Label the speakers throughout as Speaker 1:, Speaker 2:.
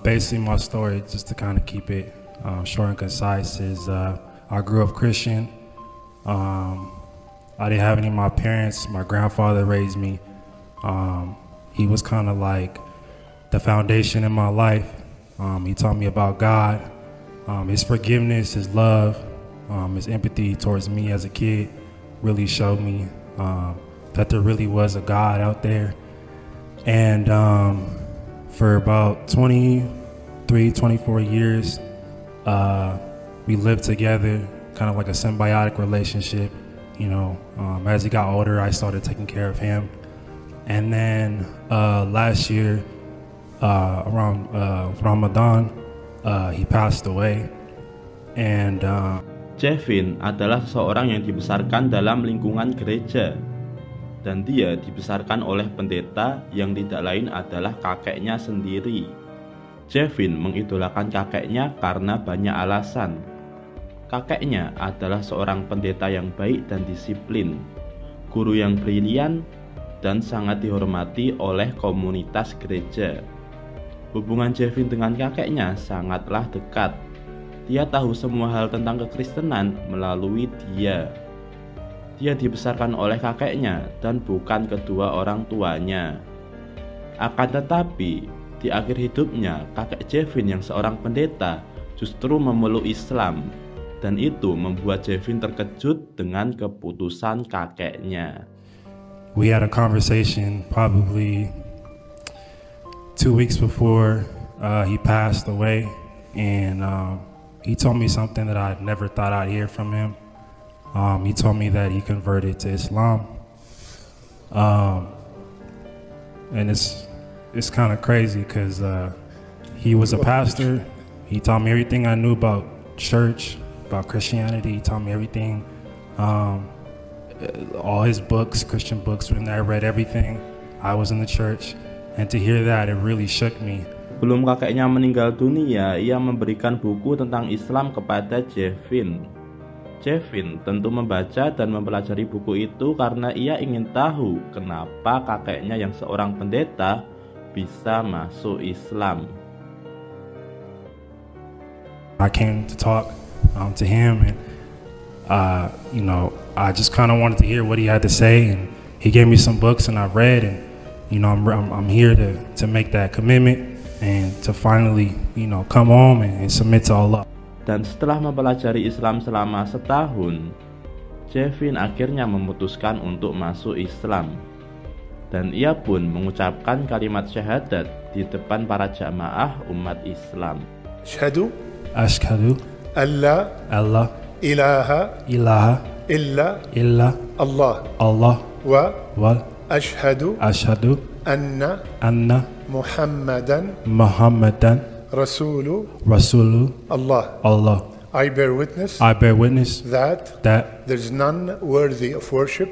Speaker 1: Basically, my story, just to kind of keep it short and concise, is I grew up Christian. I didn't have any of my parents. My grandfather raised me. He was kind of like the foundation in my life. He taught me about God, his forgiveness, his love, his empathy towards me as a kid really showed me that there really was a God out there. And for about 23, 24 years, we lived together, kind of like a symbiotic relationship. You know, as he got older, I started taking care of him. And then last year, around Ramadan, he passed away. And
Speaker 2: Jevin adalah seseorang yang dibesarkan dalam lingkungan gereja. Dan dia dibesarkan oleh pendeta yang tidak lain adalah kakeknya sendiri. Jevin mengidolakan kakeknya karena banyak alasan. Kakeknya adalah seorang pendeta yang baik dan disiplin, guru yang brilian, dan sangat dihormati oleh komunitas gereja. Hubungan Jevin dengan kakeknya sangatlah dekat. Dia tahu semua hal tentang kekristenan melalui dia. Dia dibesarkan oleh kakeknya dan bukan kedua orang tuanya. Akan tetapi, di akhir hidupnya, kakek Jevin yang seorang pendeta justru memeluk Islam. Dan itu membuat Jevin terkejut dengan keputusan kakeknya.
Speaker 1: We had a conversation probably 2 weeks before he passed away. And he told me something that I never thought I'd hear from him. He told me that he converted to Islam, and it's kind of crazy because he was a pastor. He taught me everything I knew about church, about Christianity. He taught me everything, all his books, Christian books. When I read everything, I was in the church, and to hear that, it really shook me.
Speaker 2: Sebelum kakeknya meninggal dunia, ia memberikan buku tentang Islam kepada Jevin. Jevin tentu membaca dan mempelajari buku itu karena ia ingin tahu kenapa kakeknya yang seorang pendeta bisa masuk Islam.
Speaker 1: I came to talk to him, and I just kind of wanted to hear what he had to say, and he gave me some books, and I read, and I'm here to make that commitment and to finally come home and submit to Allah.
Speaker 2: Dan setelah mempelajari Islam selama setahun, Jevin akhirnya memutuskan untuk masuk Islam. Dan ia pun mengucapkan kalimat syahadat di depan para jamaah umat Islam.
Speaker 3: Ashhadu
Speaker 1: alla
Speaker 3: ilaha illa Allah wa ashhadu anna Muhammadan Rasulu Allah. I bear witness that there's none worthy of worship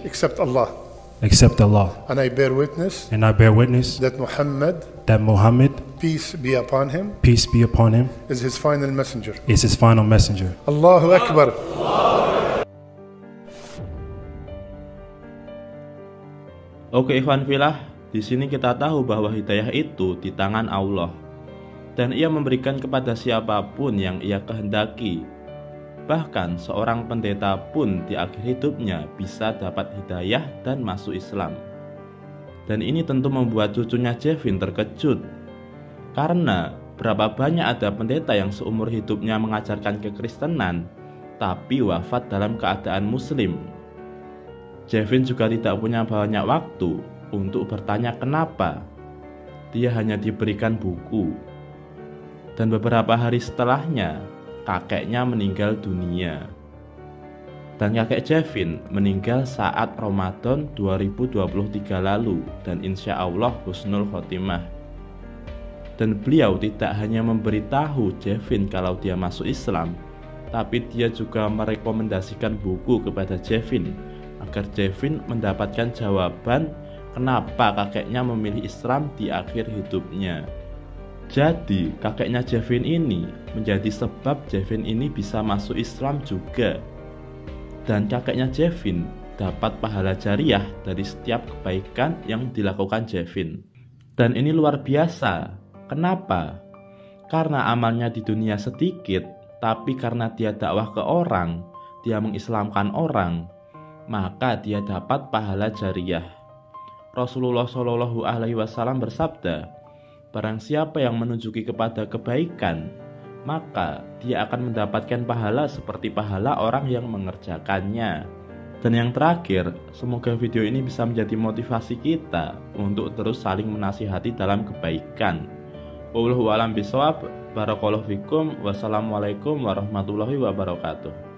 Speaker 3: except Allah. And I bear witness that Muhammad, peace be upon him, is his final messenger. Allahu Akbar.
Speaker 2: Oke ikhwan filah, di sini kita tahu bahwa hidayah itu di tangan Allah, dan ia memberikan kepada siapapun yang ia kehendaki. Bahkan seorang pendeta pun di akhir hidupnya bisa dapat hidayah dan masuk Islam. Dan ini tentu membuat cucunya Jevin terkejut, karena berapa banyak ada pendeta yang seumur hidupnya mengajarkan kekristenan tapi wafat dalam keadaan muslim. Jevin juga tidak punya banyak waktu untuk bertanya kenapa. Dia hanya diberikan buku. Dan beberapa hari setelahnya, kakeknya meninggal dunia. Dan kakek Jevin meninggal saat Ramadan 2023 lalu, dan insya Allah husnul khotimah. Dan beliau tidak hanya memberitahu Jevin kalau dia masuk Islam, tapi dia juga merekomendasikan buku kepada Jevin agar Jevin mendapatkan jawaban kenapa kakeknya memilih Islam di akhir hidupnya. Jadi kakeknya Jevin ini menjadi sebab Jevin ini bisa masuk Islam juga. Dan kakeknya Jevin dapat pahala jariah dari setiap kebaikan yang dilakukan Jevin. Dan ini luar biasa. Kenapa? Karena amalnya di dunia sedikit, tapi karena dia dakwah ke orang, dia mengislamkan orang, maka dia dapat pahala jariyah. Rasulullah Shallallahu Alaihi Wasallam bersabda, barang siapa yang menunjuki kepada kebaikan, maka dia akan mendapatkan pahala seperti pahala orang yang mengerjakannya. Dan yang terakhir, semoga video ini bisa menjadi motivasi kita untuk terus saling menasihati dalam kebaikan. Wallahu a'lam bishawab. Barakallahu fikum. Wassalamualaikum warahmatullahi wabarakatuh.